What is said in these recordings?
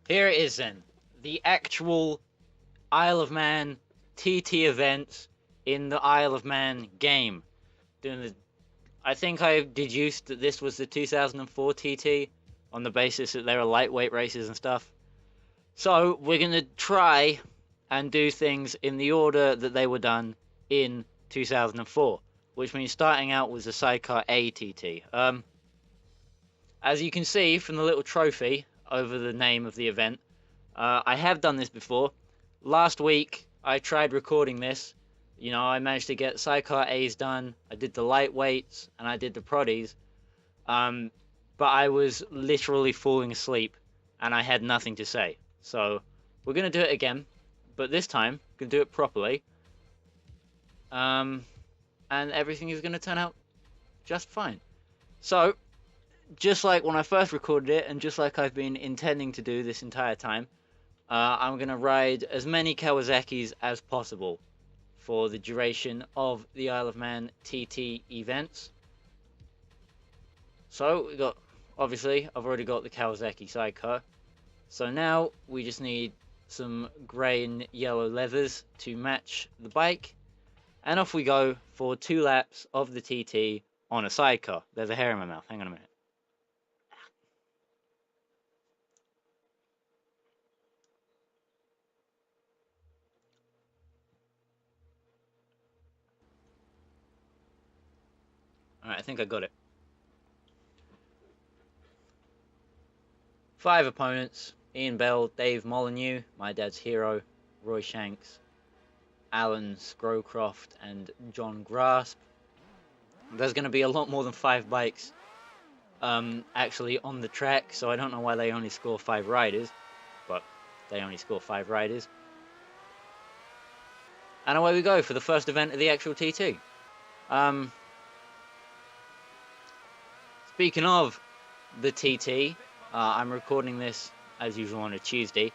Here it is then. The actual Isle of Man TT events in the Isle of Man game. Doing the, I think I deduced that this was the 2004 TT on the basis that there are lightweight races and stuff. So we're going to try and do things in the order that they were done in 2004, which means starting out was the Sidecar ATT. As you can see from the little trophy over the name of the event, I have done this before. Last week, I tried recording this. You know, I managed to get Sidecar A's done. I did the lightweights and I did the proddies. But I was literally falling asleep and I had nothing to say. So we're going to do it again, but this time we're going to do it properly. And everything is going to turn out just fine. So, just like when I first recorded it, and just like I've been intending to do this entire time, I'm going to ride as many Kawasaki's as possible for the duration of the Isle of Man TT events. So, we got, obviously, I've already got the Kawasaki Sidecar. So now, we just need some grey and yellow leathers to match the bike. And off we go for 2 laps of the TT on a sidecar. There's a hair in my mouth. Hang on a minute. Alright, I think I got it. 5 opponents. Ian Bell, Dave Molyneux, my dad's hero, Roy Shanks, Alan Scrowcroft, and John Grasp. There's going to be a lot more than 5 bikes actually on the track, so I don't know why they only score 5 riders, but they only score 5 riders. And away we go for the first event of the actual TT. Speaking of the TT, I'm recording this as usual on a Tuesday.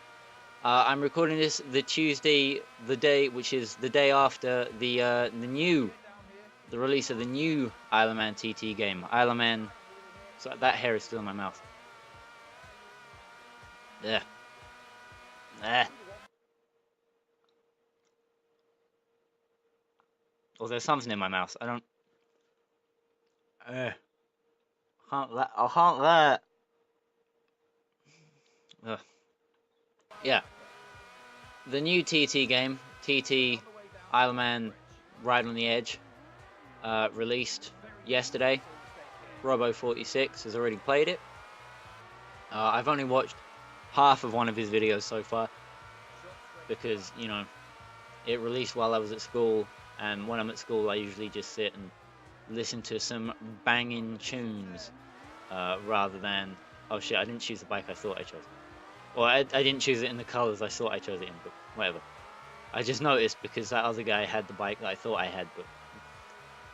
I'm recording this the Tuesday, the day which is the day after the release of the new Isle of Man TT game. Isle of Man. So that hair is still in my mouth. Yeah. Oh, there's something in my mouth. I don't. I can't let. Yeah. The new TT game, TT Isle of Man Ride on the Edge, released yesterday. Robo46 has already played it. I've only watched half of one of his videos so far because, you know, it released while I was at school, and when I'm at school I usually just sit and listen to some banging tunes rather than, oh shit, I didn't choose the bike I thought I chose. Well, I didn't choose it in the colours I thought I chose it in, but whatever. I just noticed because that other guy had the bike that I thought I had, but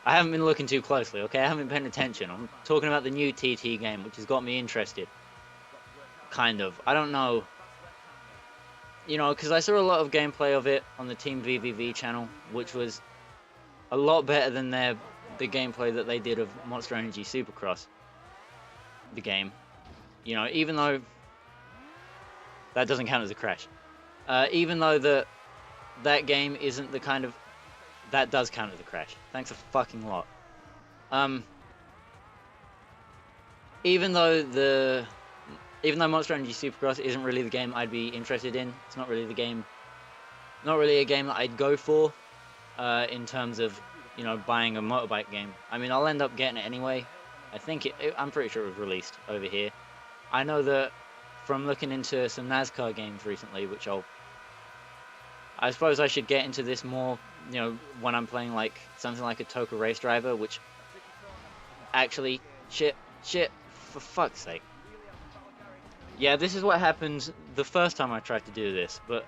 I haven't been looking too closely, okay? I haven't been paying attention. I'm talking about the new TT game, which has got me interested. Kind of. I don't know. You know, because I saw a lot of gameplay of it on the Team VVV channel, which was a lot better than the gameplay that they did of Monster Energy Supercross. The game. You know, even though that doesn't count as a crash. Even though that game isn't the kind of... That does count as a crash. Thanks a fucking lot. Even though Monster Energy Supercross isn't really the game I'd be interested in, it's not really a game that I'd go for, in terms of, you know, buying a motorbike game. I mean, I'll end up getting it anyway. I'm pretty sure it was released over here. I know that from looking into some NASCAR games recently, which I suppose I should get into this more, you know, when I'm playing like something like a Toka Race Driver, which actually, shit, for fuck's sake. Yeah, this is what happened the first time I tried to do this, but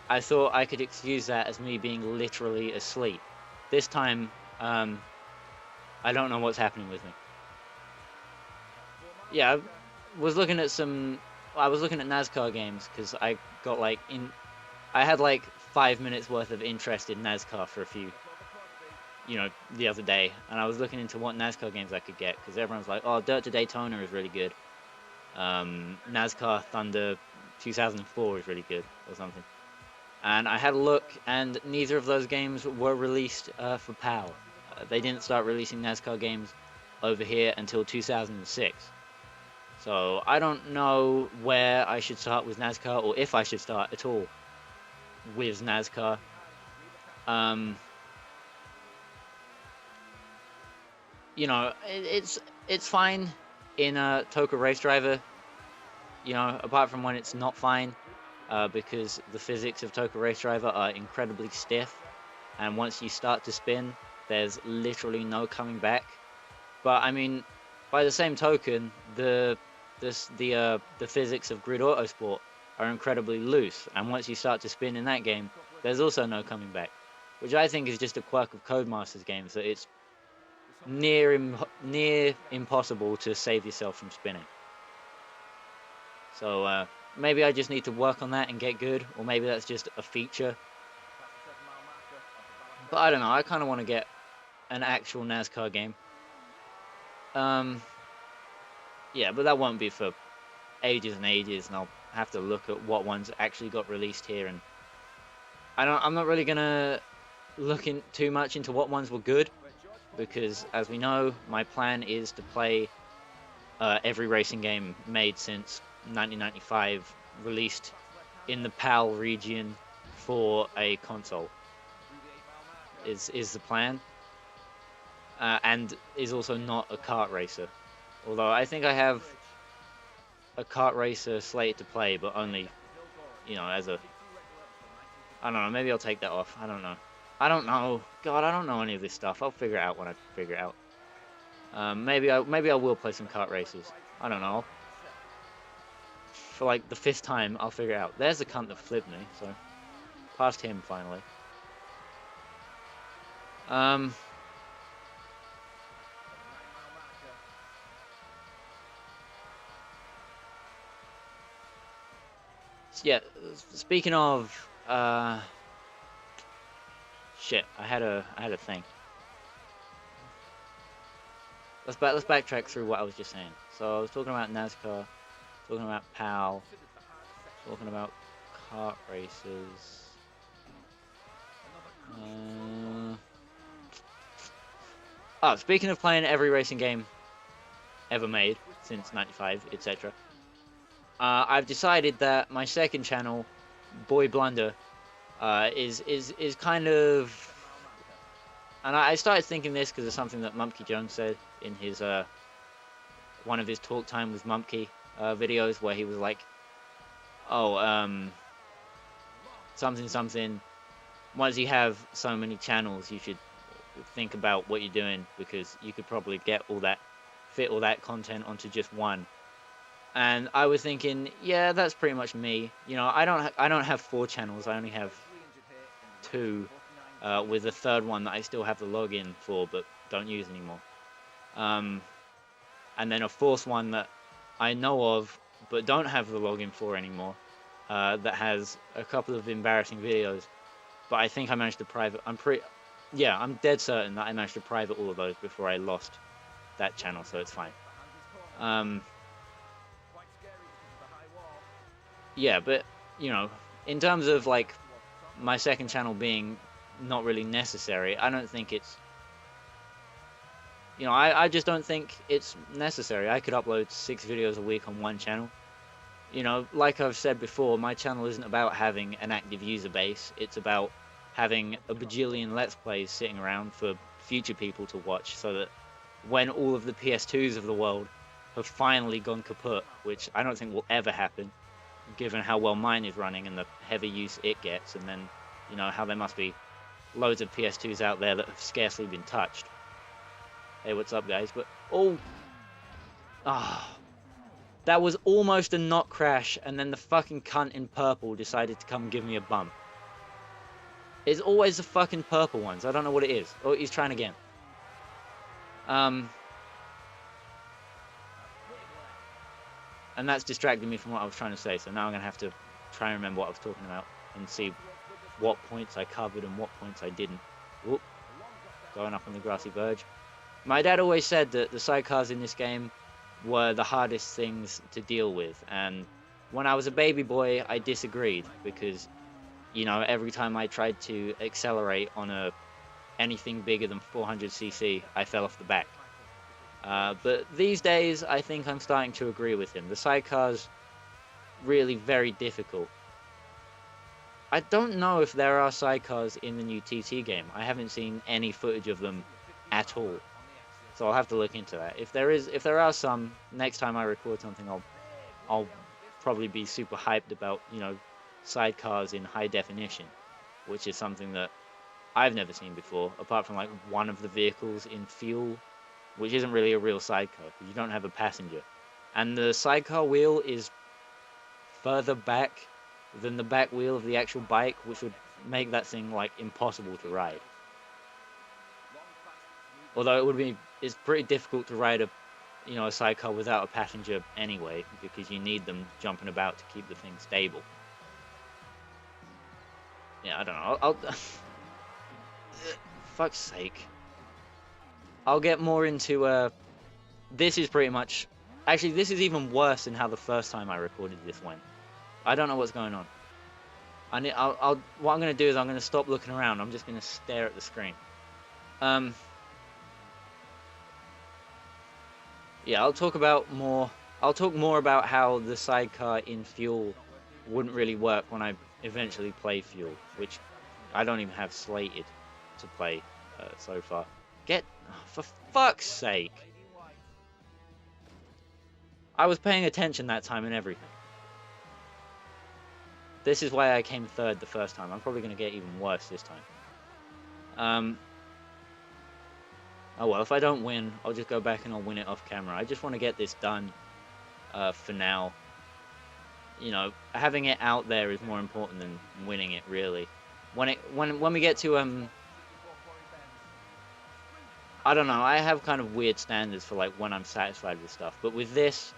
I thought I could excuse that as me being literally asleep. This time, I don't know what's happening with me. Yeah, I was looking at NASCAR games because I had like 5 minutes worth of interest in NASCAR for a few, you know, the other day, and I was looking into what NASCAR games I could get because everyone's like, oh, Dirt to Daytona is really good. NASCAR Thunder 2004 is really good or something. And I had a look, and neither of those games were released for PAL. They didn't start releasing NASCAR games over here until 2006. So I don't know where I should start with NASCAR, or if I should start at all with NASCAR. You know, it's fine in Toka Race Driver. You know, apart from when it's not fine, because the physics of Toka Race Driver are incredibly stiff, and once you start to spin, there's literally no coming back. But I mean, by the same token, the physics of Grid Autosport are incredibly loose, and once you start to spin in that game, there's also no coming back, which I think is just a quirk of Codemasters games, that it's near impossible to save yourself from spinning. So maybe I just need to work on that and get good, or maybe that's just a feature. But I don't know, I kind of want to get an actual NASCAR game. Yeah, but that won't be for ages and ages, and I'll have to look at what ones actually got released here. And I'm not really gonna look in too much into what ones were good, because as we know, my plan is to play every racing game made since 1995, released in the PAL region for a console. Is the plan, and is also not a kart racer. Although I think I have a kart racer slated to play, but only, you know, as a... I don't know, maybe I'll take that off. I don't know. God, I don't know any of this stuff. I'll figure it out when I figure it out. Maybe I will play some kart races. I don't know. For like the 5th time, I'll figure it out. There's the cunt that flipped me, so... Past him, finally. Yeah, speaking of, shit, I had a thing. Let's backtrack through what I was just saying. So I was talking about NASCAR, talking about PAL, talking about kart races. Oh, speaking of playing every racing game ever made since '95, etc. I've decided that my second channel, Boy Blunder, is kind of, and I started thinking this because of something that Mumpke Jones said in his one of his talk time with Mumpke videos, where he was like, oh, something. Once you have so many channels, you should think about what you're doing, because you could probably fit all that content onto just one. And I was thinking, yeah, that's pretty much me. You know, I don't have 4 channels. I only have 2, with a 3rd one that I still have the login for but don't use anymore. And then a 4th one that I know of but don't have the login for anymore. That has a couple of embarrassing videos. But I think I managed to private. I'm dead certain that I managed to private all of those before I lost that channel, so it's fine. Yeah, but, you know, in terms of, like, my second channel being not really necessary, I don't think it's... You know, I just don't think it's necessary. I could upload 6 videos a week on one channel. You know, like I've said before, my channel isn't about having an active user base. It's about having a bajillion Let's Plays sitting around for future people to watch, so that when all of the PS2s of the world have finally gone kaput, which I don't think will ever happen, given how well mine is running and the heavy use it gets, and then, you know, how there must be loads of PS2s out there that have scarcely been touched. Hey, what's up, guys? But, that was almost a not crash, and then the fucking cunt in purple decided to come give me a bump. It's always the fucking purple ones. I don't know what it is. Oh, he's trying again. And that's distracted me from what I was trying to say, so now I'm going to have to try and remember what I was talking about and see what points I covered and what points I didn't. Whoop. Going up on the grassy verge. My dad always said that the sidecars in this game were the hardest things to deal with, and When I was a baby boy, I disagreed because, you know, every time I tried to accelerate on anything bigger than 400cc, I fell off the back. But these days, I think I'm starting to agree with him. The sidecar's really very difficult. I don't know if there are sidecars in the new TT game. I haven't seen any footage of them at all. So I'll have to look into that. If there are some, next time I record something, I'll probably be super hyped about, you know, sidecars in high definition, which is something that I've never seen before, apart from like one of the vehicles in Fuel, which isn't really a real sidecar because you don't have a passenger. And the sidecar wheel is further back than the back wheel of the actual bike, which would make that thing like impossible to ride. Although it's pretty difficult to ride a sidecar without a passenger anyway, because you need them jumping about to keep the thing stable. Yeah, I don't know. I'll fuck's sake. I'll get more into this is pretty much actually this is even worse than how the first time I recorded this went. I don't know what's going on. What I'm gonna do is I'm gonna stop looking around. I'm just gonna stare at the screen. Yeah, I'll talk more about how the sidecar in Fuel wouldn't really work when I eventually play Fuel, which I don't even have slated to play so far. For fuck's sake! I was paying attention that time and everything. This is why I came third the first time. I'm probably going to get even worse this time. Oh well, if I don't win, I'll just go back and I'll win it off camera. I just want to get this done for now. You know, having it out there is more important than winning it, really. When we get to I don't know, I have kind of weird standards for like when I'm satisfied with stuff. But with this,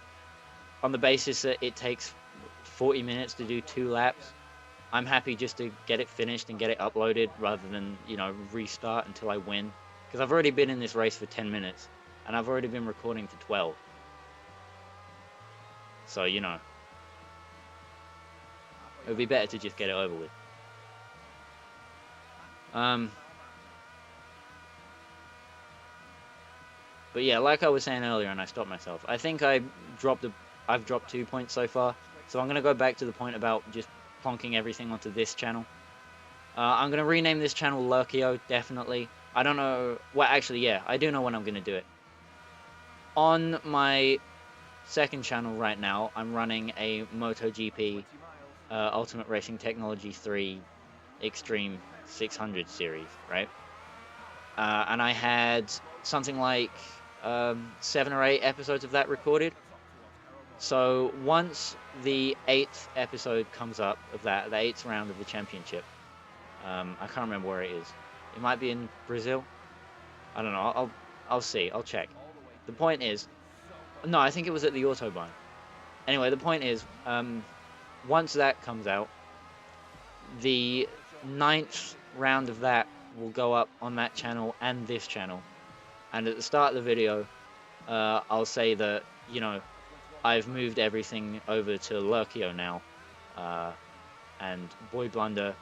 on the basis that it takes 40 minutes to do 2 laps, I'm happy just to get it finished and get it uploaded rather than, you know, restart until I win. Because I've already been in this race for 10 minutes, and I've already been recording for 12. So, you know, it would be better to just get it over with. But yeah, like I was saying earlier, and I stopped myself, I think I've dropped 2 points so far, so I'm going to go back to the point about just plonking everything onto this channel. I'm going to rename this channel Lurkio, definitely. I don't know, well actually yeah, I do know when I'm going to do it. On my second channel right now, I'm running a MotoGP Ultimate Racing Technology 3 Extreme 600 series, right? And I had something like 7 or 8 episodes of that recorded. So once the 8th episode comes up of that, the 8th round of the championship, I can't remember where it is. It might be in Brazil. I don't know. I'll see. I'll check. The point is, no, I think it was at the Autobahn. Anyway, the point is, once that comes out, the 9th round of that will go up on that channel and this channel. And at the start of the video, I'll say that, you know, I've moved everything over to Lurkio now, and Boy Blunder.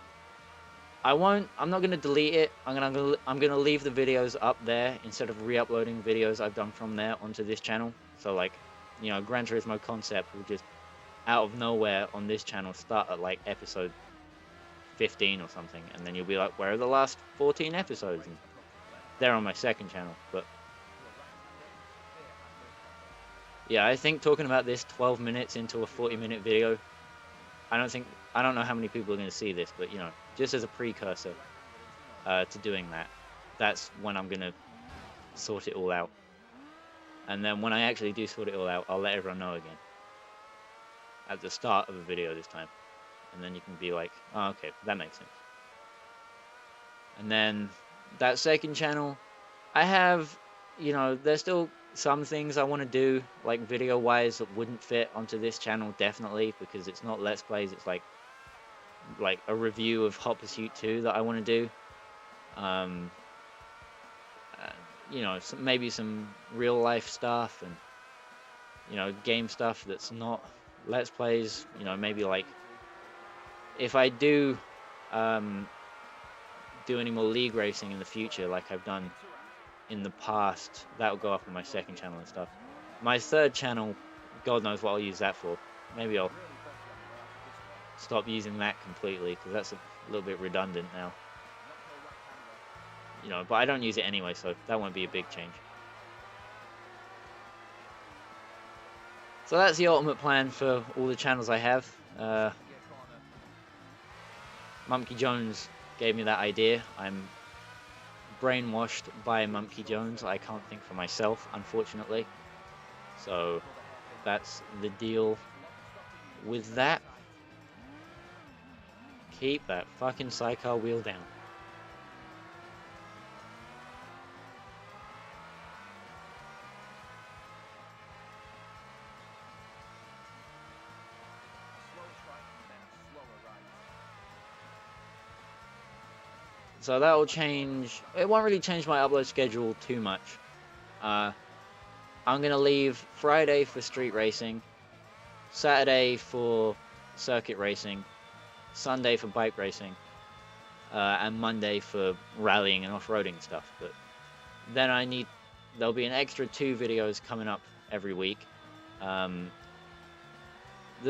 I'm not gonna delete it. I'm gonna leave the videos up there instead of re-uploading videos I've done from there onto this channel. So like, you know, Gran Turismo Concept will just out of nowhere on this channel start at like episode 15 or something, and then you'll be like, where are the last 14 episodes? And they're on my second channel. But yeah, I think talking about this 12 minutes into a 40-minute video, I don't know how many people are going to see this, but you know, just as a precursor to doing that, that's when I'm going to sort it all out. And then when I actually do sort it all out, I'll let everyone know again at the start of a video this time, and then you can be like, oh, okay, that makes sense. And then that second channel, I have, you know, there's still some things I want to do, like video-wise, that wouldn't fit onto this channel, definitely, because it's not Let's Plays, it's like a review of Hot Pursuit 2 that I want to do. You know, maybe some real-life stuff, and, you know, game stuff that's not Let's Plays, you know, maybe like, if I do do any more league racing in the future, like I've done in the past, that will go up on my second channel and stuff. My third channel, God knows what I'll use that for. Maybe I'll stop using that completely, because that's a little bit redundant now. You know, but I don't use it anyway, so that won't be a big change. So that's the ultimate plan for all the channels I have. Mumpky Jones gave me that idea. I'm brainwashed by Mumpky Jones. I can't think for myself, unfortunately. So that's the deal with that. Keep that fucking Sidecar wheel down. So that will change. It won't really change my upload schedule too much. I'm gonna leave Friday for street racing, Saturday for circuit racing, Sunday for bike racing, and Monday for rallying and off-roading stuff. But then there'll be an extra 2 videos coming up every week. The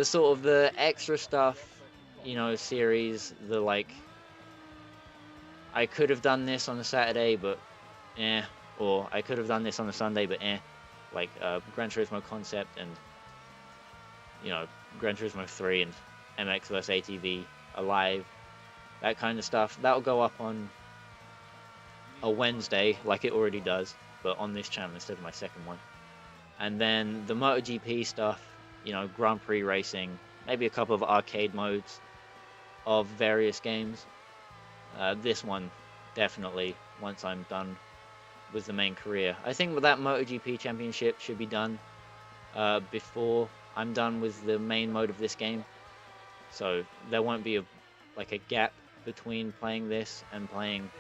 sort of the extra stuff, you know, series, the like, I could have done this on a Saturday, but or I could have done this on a Sunday, but like Gran Turismo Concept and, you know, Gran Turismo 3 and MX vs ATV Alive, that kind of stuff. That'll go up on a Wednesday, like it already does, but on this channel instead of my second one. And then the MotoGP stuff, you know, Grand Prix racing, maybe a couple of arcade modes of various games. This one, definitely, once I'm done with the main career. I think that MotoGP Championship should be done before I'm done with the main mode of this game. So there won't be like a gap between playing this and playing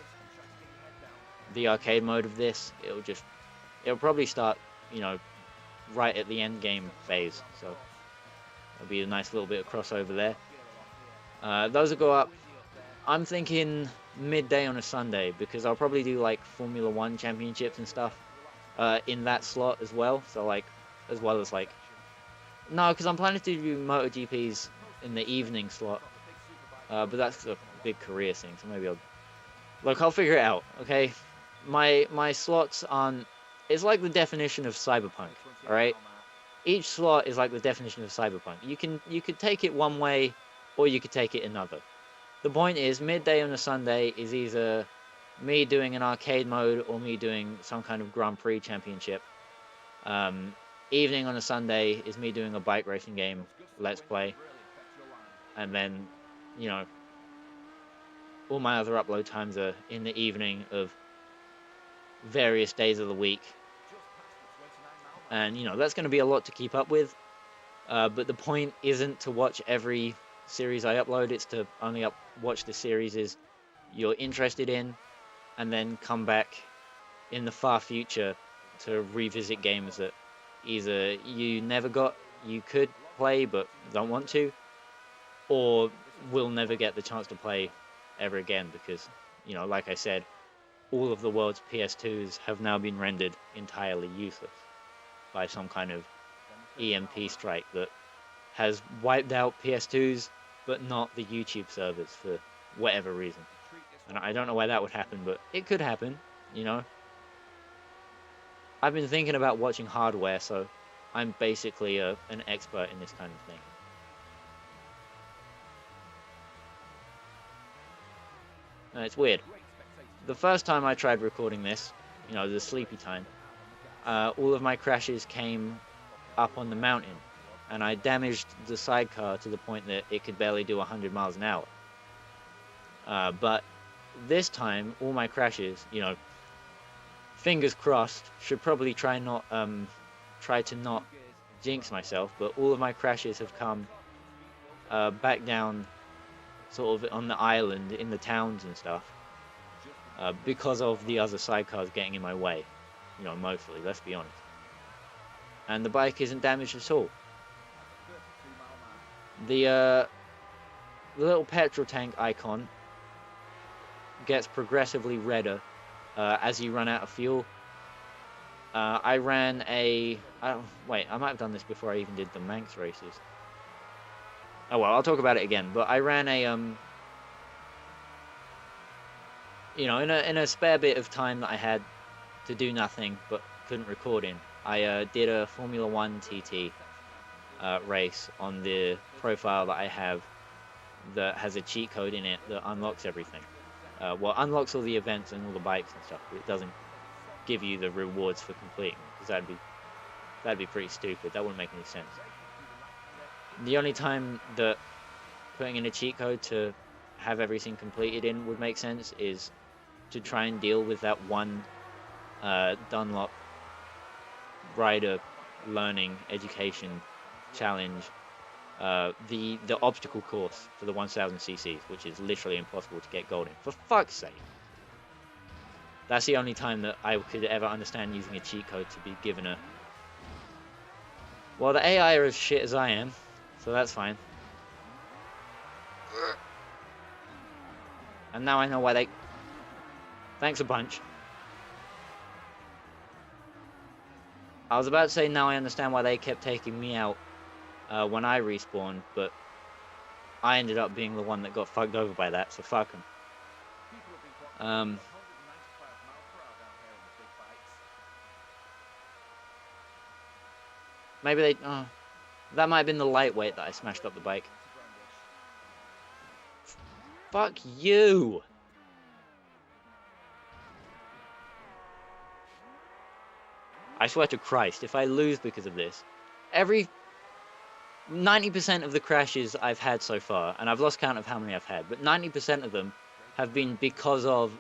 the arcade mode of this. It'll probably start, you know, right at the end game phase. So there'll be a nice little bit of crossover there. Those will go up, I'm thinking midday on a Sunday, because I'll probably do like Formula 1 championships and stuff in that slot as well. So like, as well as like, no, because I'm planning to do MotoGPs in the evening slot, but that's a big career thing, so maybe I'll figure it out, okay? My slots aren't, it's like the definition of cyberpunk, alright? Each slot is like the definition of cyberpunk. You could take it one way, or you could take it another. The point is, midday on a Sunday is either me doing an arcade mode or me doing some kind of Grand Prix championship. Evening on a Sunday is me doing a bike racing game, Let's Play. And then, you know, all my other upload times are in the evening of various days of the week. And, you know, that's going to be a lot to keep up with. But the point isn't to watch every series I upload, it's to only watch the series you're interested in, and then come back in the far future to revisit games that either you could play but don't want to, or will never get the chance to play ever again, because, you know, like I said, all of the world's PS2s have now been rendered entirely useless by some kind of EMP strike that has wiped out PS2s but not the YouTube servers for whatever reason. And I don't know why that would happen, but it could happen, you know. I've been thinking about watching hardware, so I'm basically an expert in this kind of thing. And it's weird. The first time I tried recording this, you know, the sleepy time, all of my crashes came up on the mountain, and I damaged the sidecar to the point that it could barely do 100 miles an hour. But this time, all my crashes, you know, fingers crossed, should probably try to not jinx myself, but all of my crashes have come back down sort of on the island, in the towns and stuff, because of the other sidecars getting in my way, you know, mostly, let's be honest. And the bike isn't damaged at all. the little petrol tank icon gets progressively redder as you run out of fuel. I ran a... wait, I might have done this before I even did the Manx races. Oh well, I'll talk about it again. But I ran a you know, in a spare bit of time that I had to do nothing but couldn't record in, I did a Formula 1 TT race on the profile that I have that has a cheat code in it that unlocks everything. Well, unlocks all the events and all the bikes and stuff, but it doesn't give you the rewards for completing it, because that'd be pretty stupid. That wouldn't make any sense. The only time that putting in a cheat code to have everything completed in would make sense is to try and deal with that one Dunlop rider learning education challenge, the obstacle course for the 1000 cc's, which is literally impossible to get gold in. For fuck's sake. That's the only time that I could ever understand using a cheat code to be given a... Well, the AI are as shit as I am, so that's fine. And now I know why they... Thanks a bunch. I was about to say now I understand why they kept taking me out when I respawned, but I ended up being the one that got fucked over by that, so fuck them. Maybe they... Oh, that might have been the lightweight that I smashed up the bike. Fuck you! I swear to Christ, if I lose because of this, every 90% of the crashes I've had so far, and I've lost count of how many I've had, but 90% of them have been because of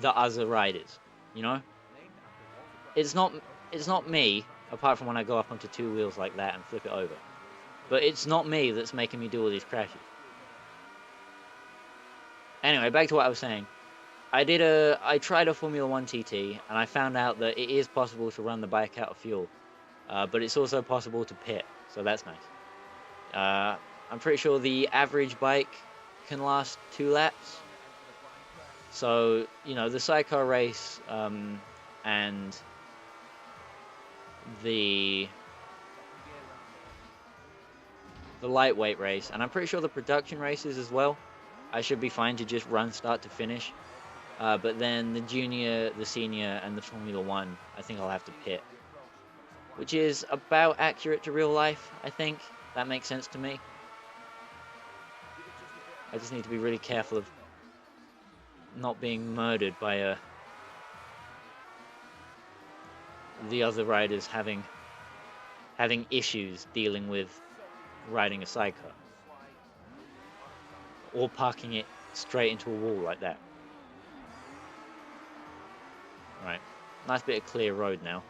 the other riders, you know? It's not me, apart from when I go up onto two wheels like that and flip it over. But it's not me that's making me do all these crashes. Anyway, back to what I was saying. I tried a Formula 1 TT, and I found out that it is possible to run the bike out of fuel. But it's also possible to pit, so that's nice. I'm pretty sure the average bike can last 2 laps. So, you know, the Sidecar race, and the lightweight race, and I'm pretty sure the production races as well, I should be fine to just run start to finish. But then the junior, the senior, and the Formula 1, I think I'll have to pit. Which is about accurate to real life, I think. That makes sense to me. I just need to be really careful of not being murdered by the other riders having issues dealing with riding a sidecar. Or parking it straight into a wall like that. Right, nice bit of clear road now.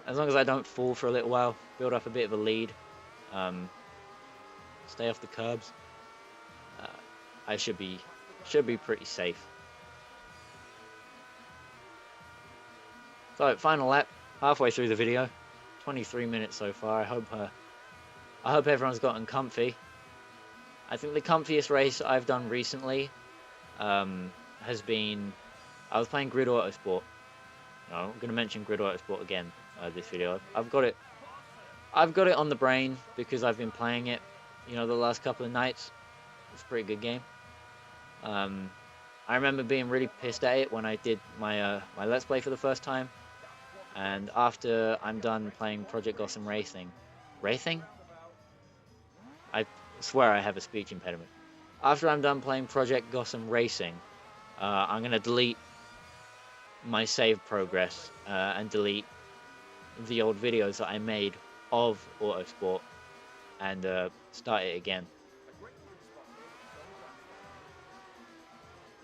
As long as I don't fall for a little while, build up a bit of a lead, stay off the curbs, I should be pretty safe. So, final lap, halfway through the video, 23 minutes so far. I hope everyone's gotten comfy. I think the comfiest race I've done recently has been... I was playing Grid Autosport. No, I'm going to mention Grid Autosport again this video. I've got it on the brain because I've been playing it, you know, the last couple of nights. It's a pretty good game. I remember being really pissed at it when I did my my Let's Play for the first time. And after I'm done playing Project Gotham Racing... Racing? I swear I have a speech impediment. After I'm done playing Project Gotham Racing, I'm going to delete my save progress and delete the old videos that I made of Autosport and start it again.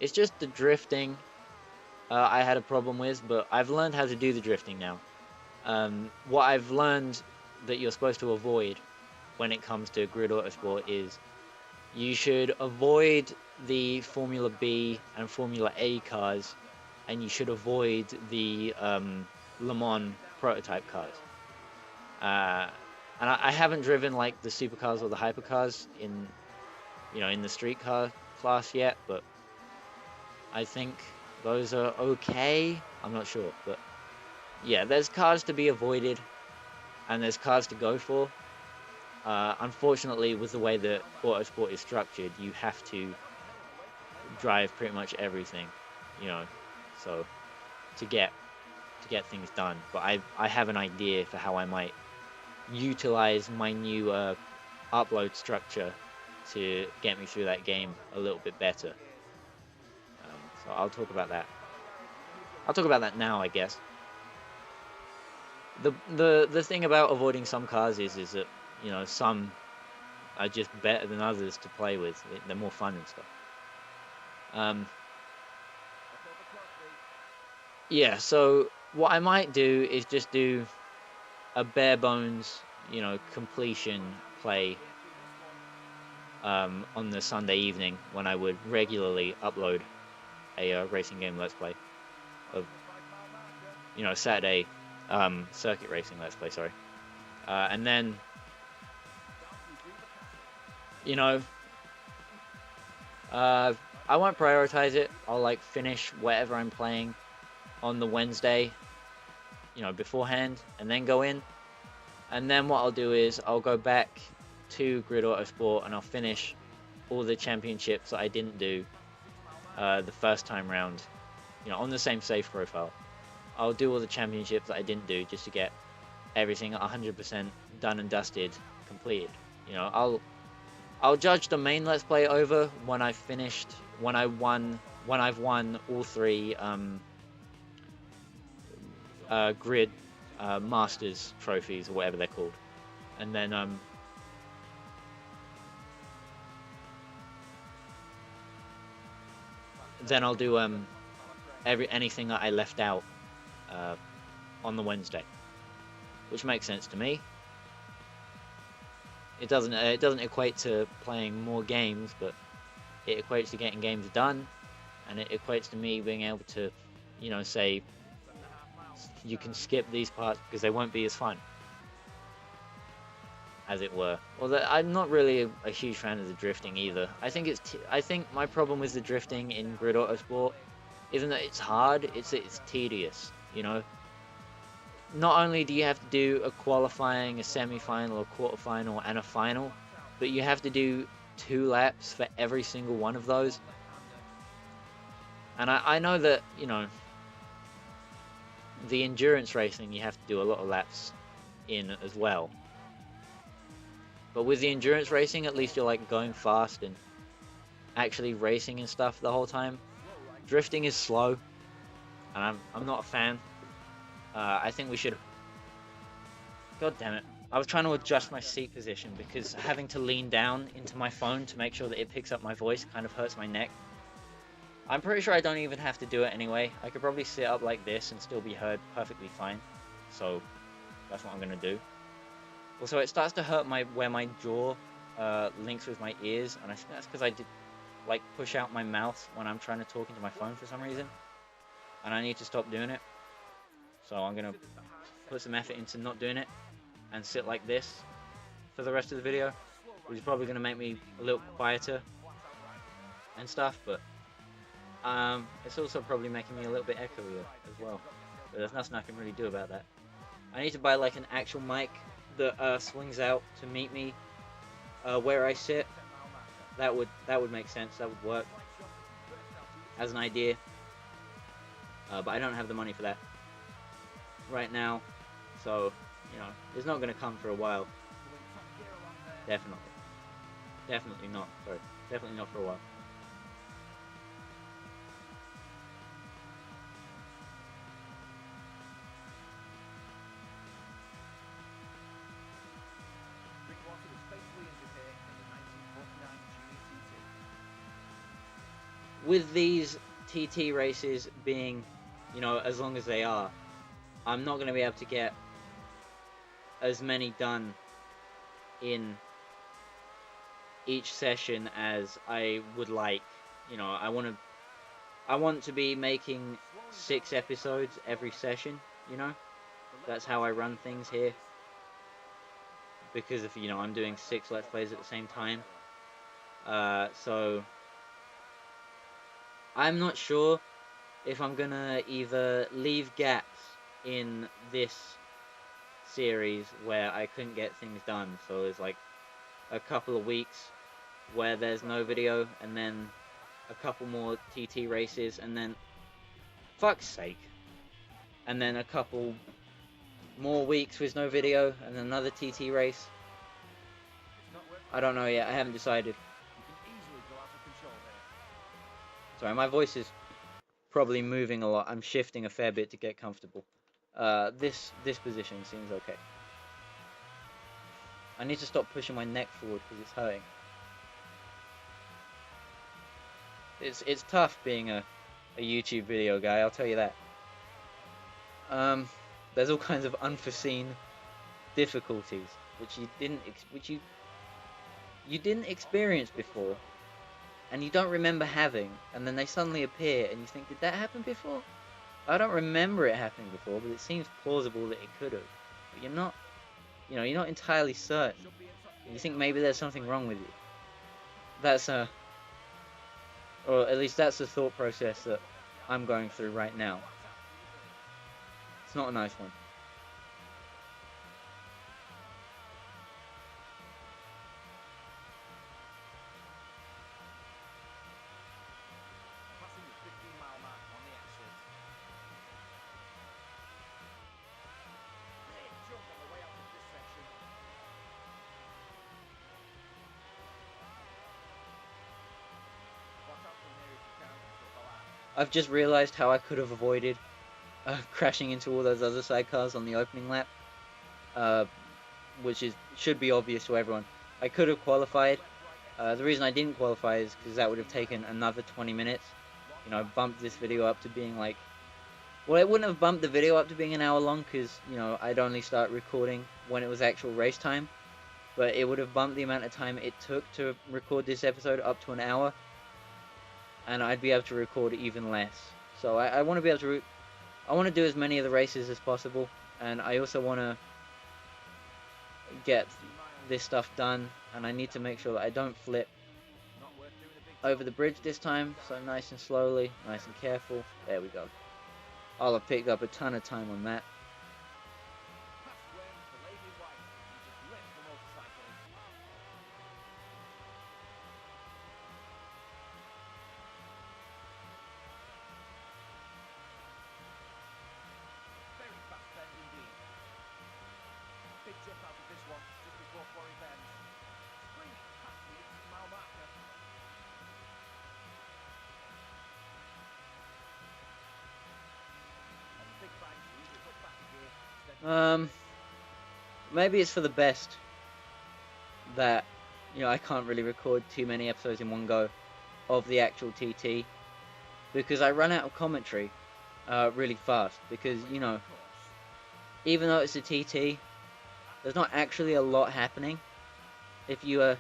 It's just the drifting I had a problem with, but I've learned how to do the drifting now. What I've learned that you're supposed to avoid when it comes to Grid Autosport is you should avoid the Formula B and Formula A cars, and you should avoid the Le Mans prototype cars. And I haven't driven like the supercars or the hypercars in, in the street car class yet, but I think those are okay. I'm not sure, but yeah, there's cars to be avoided and there's cars to go for. Unfortunately, with the way that Autosport is structured, you have to drive pretty much everything, you know, so to get things done. But I have an idea for how I might utilize my new upload structure to get me through that game a little bit better. So I'll talk about that. I'll talk about that now, I guess. The thing about avoiding some cars is that some are just better than others to play with. They're more fun and stuff. Yeah. So what I might do is just do a bare bones, completion play on the Sunday evening when I would regularly upload a racing game let's play of Saturday circuit racing let's play, sorry. And then I won't prioritize it. I'll like finish whatever I'm playing on the Wednesday beforehand and then go in. And then what I'll do is I'll go back to Grid Autosport and I'll finish all the championships that I didn't do the first time round, on the same save profile. I'll do all the championships that I didn't do just to get everything 100% done and dusted, completed. I'll judge the main Let's Play over when I've finished, when I've won all three Grid Masters trophies or whatever they're called, and then I'll do anything that I left out on the Wednesday, which makes sense to me. It doesn't equate to playing more games, but it equates to getting games done, and it equates to me being able to, say you can skip these parts because they won't be as fun, as it were. Well, I'm not really a huge fan of the drifting either. I think my problem with the drifting in Grid Autosport isn't that it's hard; it's tedious. Not only do you have to do a qualifying, a semi-final, a quarter-final, and a final, but you have to do 2 laps for every single one of those. And I know that, the endurance racing you have to do a lot of laps in as well. But with the endurance racing, at least you're like going fast and actually racing and stuff the whole time. Drifting is slow, and I'm not a fan. I think we should... God damn it. I was trying to adjust my seat position because having to lean down into my phone to make sure that it picks up my voice kind of hurts my neck. I'm pretty sure I don't even have to do it anyway. I could probably sit up like this and still be heard perfectly fine. So that's what I'm going to do. Also, it starts to hurt where my jaw links with my ears, and I think that's because I did like push out my mouth when I'm trying to talk into my phone for some reason. And I need to stop doing it. So I'm going to put some effort into not doing it and sit like this for the rest of the video, which is probably going to make me a little quieter and stuff, but it's also probably making me a little bit echoier as well. But there's nothing I can really do about that. I need to buy like an actual mic that swings out to meet me where I sit. That would make sense. That would work as an idea. But I don't have the money for that right now, so it's not going to come for a while. Definitely not. Sorry, definitely not for a while. With these TT races being, as long as they are, I'm not going to be able to get as many done in each session as I would like. I want to be making 6 episodes every session, That's how I run things here. because of, you know, I'm doing 6 Let's Plays at the same time. So I'm not sure if I'm gonna either leave gaps in this series where I couldn't get things done, so there's like a couple of weeks where there's no video, and then a couple more TT races, and then, fuck's sake, and then a couple more weeks with no video, and another TT race. I don't know yet, I haven't decided. Sorry, my voice is probably moving a lot. I'm shifting a fair bit to get comfortable. This position seems okay. I need to stop pushing my neck forward because it's hurting. It's tough being a YouTube video guy, I'll tell you that. There's all kinds of unforeseen difficulties which you didn't experience before, and you don't remember having, and then they suddenly appear, and you think, did that happen before? I don't remember it happening before, but it seems plausible that it could have. But you're not, you know, you're not entirely certain. You think maybe there's something wrong with you. That's or at least that's the thought process that I'm going through right now. It's not a nice one. I've just realised how I could have avoided crashing into all those other sidecars on the opening lap, which should be obvious to everyone. I could have qualified. The reason I didn't qualify is because that would have taken another 20 minutes. You know, I bumped this video up to being like... Well, it wouldn't have bumped the video up to being an hour long because, you know, I'd only start recording when it was actual race time. But it would have bumped the amount of time it took to record this episode up to an hour. And I'd be able to record even less. So I want to be able to... I want to do as many of the races as possible. And I also want to get this stuff done. And I need to make sure that I don't flip over the bridge this time. So nice and slowly, nice and careful. There we go. I'll have picked up a ton of time on that. Maybe it's for the best that, you know, I can't really record too many episodes in one go of the actual TT, because I run out of commentary really fast, because, you know, even though it's a TT, there's not actually a lot happening if you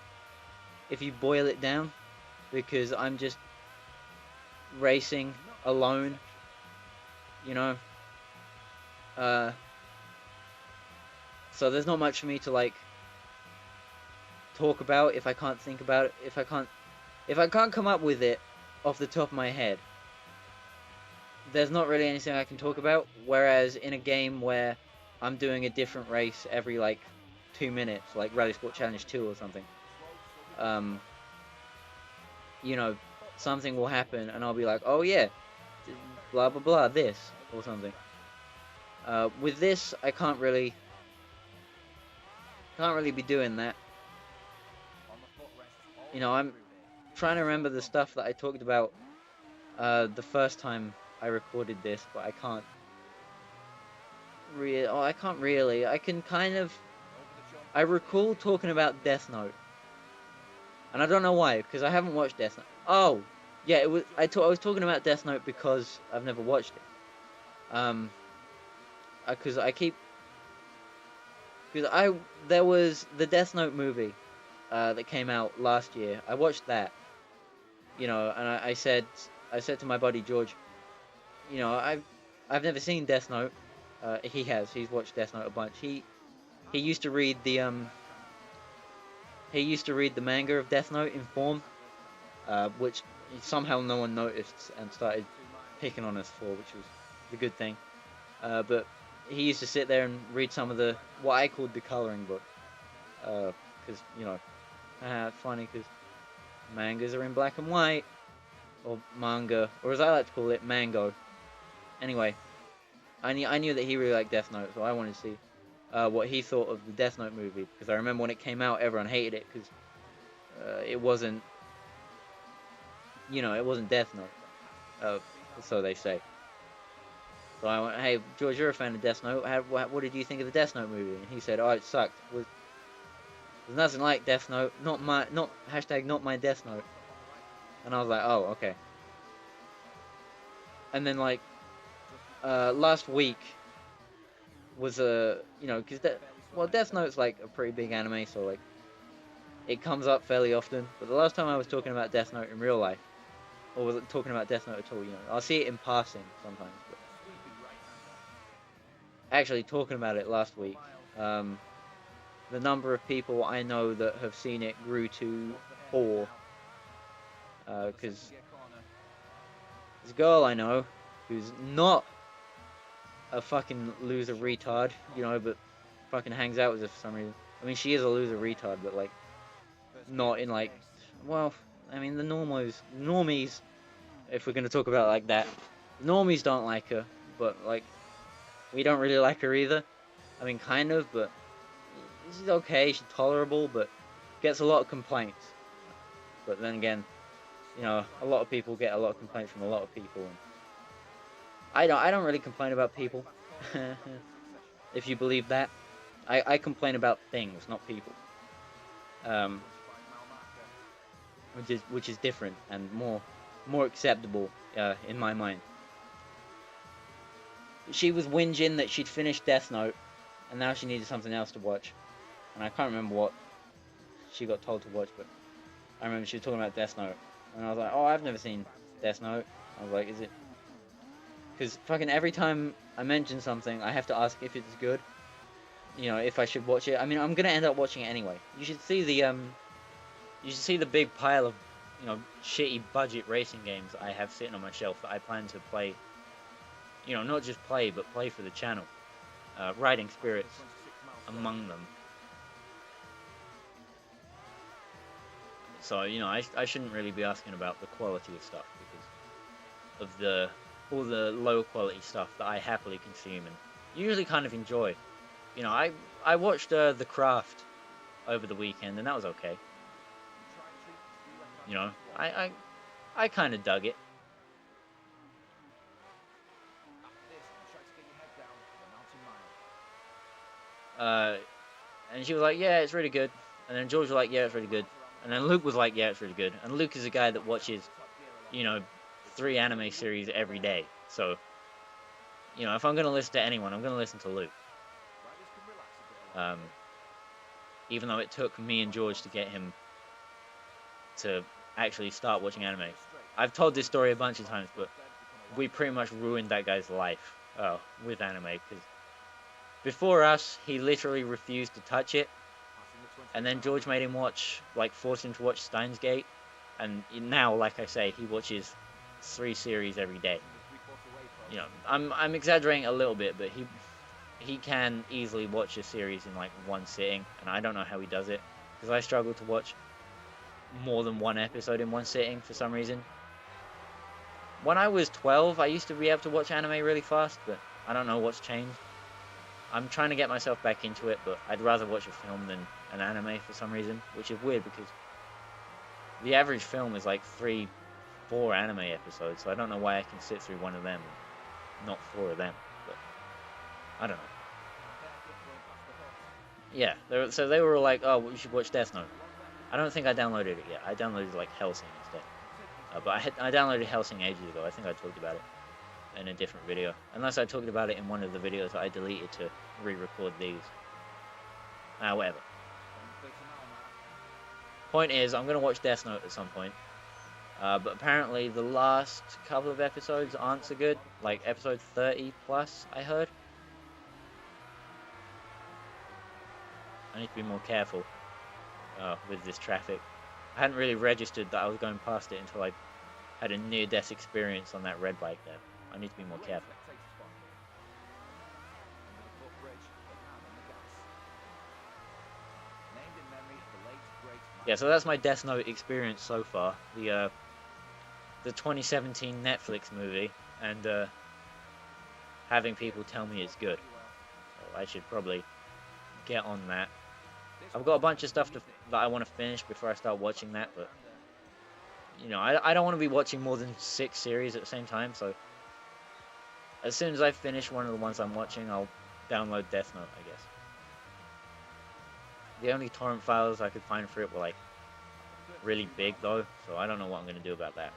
boil it down, because I'm just racing alone, you know. So there's not much for me to like talk about if I can't think about it, if I can't come up with it off the top of my head. There's not really anything I can talk about, whereas in a game where I'm doing a different race every like 2 minutes, like Rally Sport Challenge 2 or something, you know, something will happen and I'll be like, oh yeah, blah blah blah, this or something. With this, I can't really be doing that. You know, I'm trying to remember the stuff that I talked about the first time I recorded this, but I can't really. Oh, I can't really. I can kind of. I recall talking about Death Note, and I don't know why, because I haven't watched Death Note. Oh, yeah, it was. I was talking about Death Note because I've never watched it. Because there was the Death Note movie that came out last year. I watched that, you know, and I said to my buddy George, you know, I've never seen Death Note. He has. He's watched Death Note a bunch. He used to read the he used to read the manga of Death Note in form, which somehow no one noticed and started picking on us for, which was the good thing. But he used to sit there and read some of the what I called the coloring book, because it's funny because mangas are in black and white, or manga, or as I like to call it, mango. Anyway, I knew that he really liked Death Note, so I wanted to see what he thought of the Death Note movie, because I remember when it came out, everyone hated it because it wasn't, it wasn't Death Note, so they say. So I went, hey, George, you're a fan of Death Note. What did you think of the Death Note movie? And he said, oh, it sucked. There's nothing like Death Note. Not hashtag not my Death Note. And I was like, oh, okay. And then like last week was because Death Note's like a pretty big anime, so like it comes up fairly often. But the last time I was talking about Death Note in real life, or was talking about Death Note at all, I'll see it in passing sometimes. But actually talking about it last week, the number of people I know that have seen it grew to 4. Because this girl I know, who's not a fucking loser retard, but fucking hangs out with us for some reason. I mean, she is a loser retard, but like, not in like, well, I mean, the normies, if we're gonna talk about it like that, normies don't like her, but like, we don't really like her either. I mean, kind of, but she's okay, she's tolerable, but gets a lot of complaints. But then again, a lot of people get a lot of complaints from a lot of people. And I don't really complain about people, if you believe that. I complain about things, not people. Which is different and more acceptable in my mind. She was whinging that she'd finished Death Note, and now she needed something else to watch. And I can't remember what she got told to watch, but I remember she was talking about Death Note. And I was like, oh, I've never seen Death Note. I was like, is it? Because fucking every time I mention something, I have to ask if it's good. If I should watch it. I mean, I'm gonna end up watching it anyway. You should see the big pile of, shitty budget racing games I have sitting on my shelf that I plan to play. Not just play, but play for the channel. Riding Spirits among them. So, I shouldn't really be asking about the quality of stuff because of all the low quality stuff that I happily consume and usually kind of enjoy. I watched The Craft over the weekend and that was okay. I kind of dug it. And she was like, yeah, it's really good. And then George was like, yeah, it's really good. And then Luke was like, yeah, it's really good. And Luke is a guy that watches, 3 anime series every day. So, if I'm going to listen to anyone, I'm going to listen to Luke. Even though it took me and George to get him to actually start watching anime. I've told this story a bunch of times, but we pretty much ruined that guy's life with anime. Because before us, he literally refused to touch it. And then George made him forced him to watch Steins Gate. And now, like I say, he watches 3 series every day. I'm exaggerating a little bit, but he can easily watch a series in like 1 sitting. And I don't know how he does it. Because I struggle to watch more than 1 episode in 1 sitting for some reason. When I was 12, I used to be able to watch anime really fast, but I don't know what's changed. I'm trying to get myself back into it, but I'd rather watch a film than an anime for some reason, which is weird because the average film is like 3-4 anime episodes, so I don't know why I can sit through 1 of them and not 4 of them, but I don't know. Yeah, so they were like, oh, well, you should watch Death Note. I don't think I downloaded it yet. I downloaded like Hellsing instead. But I downloaded Hellsing ages ago. I think I talked about it in a different video. Unless I talked about it in one of the videos that I deleted to re-record these. Whatever. Point is, I'm going to watch Death Note at some point. But apparently the last couple of episodes aren't so good. Like episode 30 plus, I heard. I need to be more careful. with this traffic. I hadn't really registered that I was going past it until I had a near-death experience on that red bike there. I need to be more careful. Yeah, so that's my Death Note experience so far. The 2017 Netflix movie, and having people tell me it's good. So I should probably get on that. I've got a bunch of stuff that I want to finish before I start watching that, but you know, I don't want to be watching more than 6 series at the same time, so as soon as I finish one of the ones I'm watching, I'll download Death Note, I guess. The only torrent files I could find for it were like really big though, so I don't know what I'm going to do about that.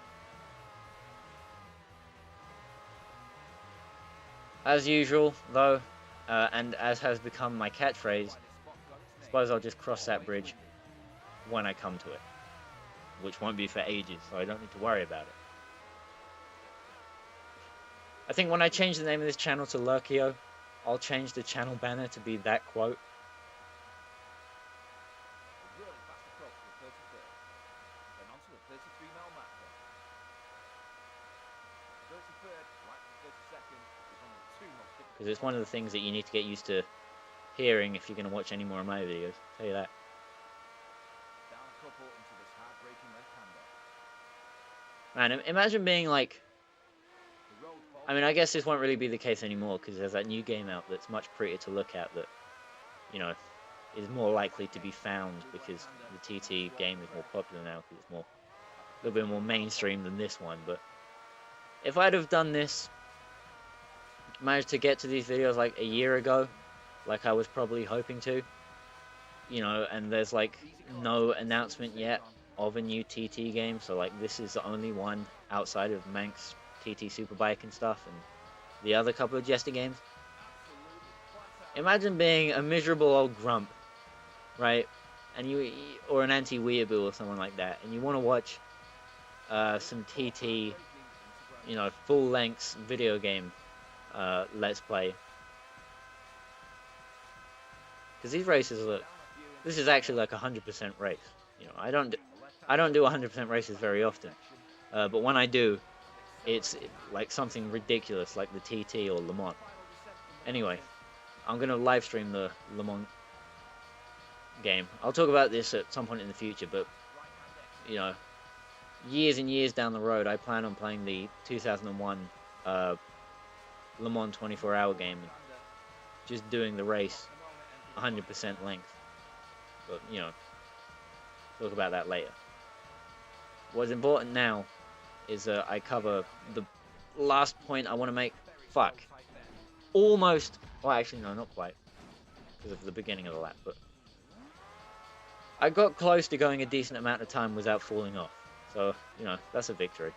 As usual though, and as has become my catchphrase, I suppose I'll just cross that bridge when I come to it, which won't be for ages, so I don't need to worry about it. I think when I change the name of this channel to Lurkio, I'll change the channel banner to be that quote. Because it's one of the things that you need to get used to hearing if you're going to watch any more of my videos. I'll tell you that. Man, imagine being like... I mean, I guess this won't really be the case anymore because there's that new game out that's much prettier to look at that, you know, is more likely to be found because the TT game is more popular now because it's more, a little bit more mainstream than this one. But if I'd have done this, managed to get to these videos like a year ago, like I was probably hoping to, you know, and there's like no announcement yet of a new TT game, so like this is the only one outside of Manx TT Superbike and stuff and the other couple of Jester games. Imagine being a miserable old grump, right, and you, or an anti-weeaboo or someone like that, and you want to watch some TT, you know, full-length video game let's play, because these races look, this is actually like 100% race. You know, I don't do 100% races very often, but when I do, it's like something ridiculous like the TT or Le Mans. Anyway, I'm gonna live stream the Le Mans game. I'll talk about this at some point in the future, but you know, years and years down the road, I plan on playing the 2001 Le Mans 24-hour game, and just doing the race 100% length. But you know, talk about that later. What's important now is I cover the last point I want to make. Fuck. Almost. Well, actually, no, not quite, because of the beginning of the lap. But I got close to going a decent amount of time without falling off. So you know, that's a victory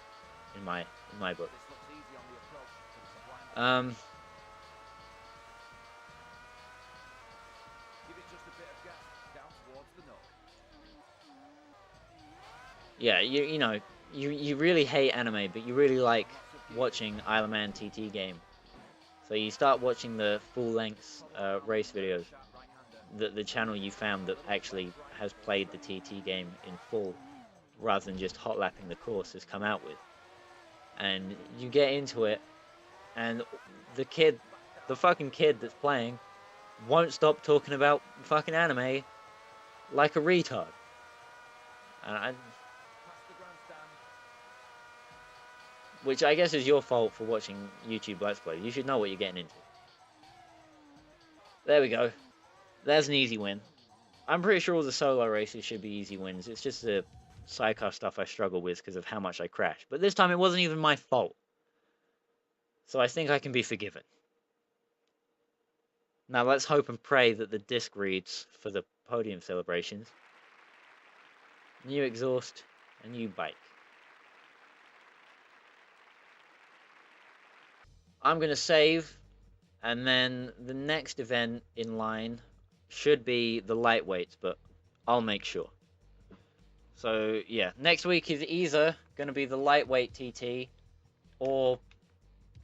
in my book. Yeah, you know, you really hate anime, but you really like watching Isle of Man TT game. So you start watching the full-length race videos that the channel you found that actually has played the TT game in full, rather than just hot lapping the course, has come out with. And you get into it, and the fucking kid that's playing won't stop talking about fucking anime like a retard. And which I guess is your fault for watching YouTube Let's Play. You should know what you're getting into. There we go. There's an easy win. I'm pretty sure all the solo races should be easy wins. It's just the sidecar stuff I struggle with because of how much I crash. But this time it wasn't even my fault. So I think I can be forgiven. Now let's hope and pray that the disc reads for the podium celebrations. New exhaust, a new bike. I'm going to save, and then the next event in line should be the lightweights, but I'll make sure. So yeah, next week is either going to be the lightweight TT or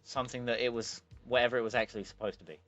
something that it was, whatever it was actually supposed to be.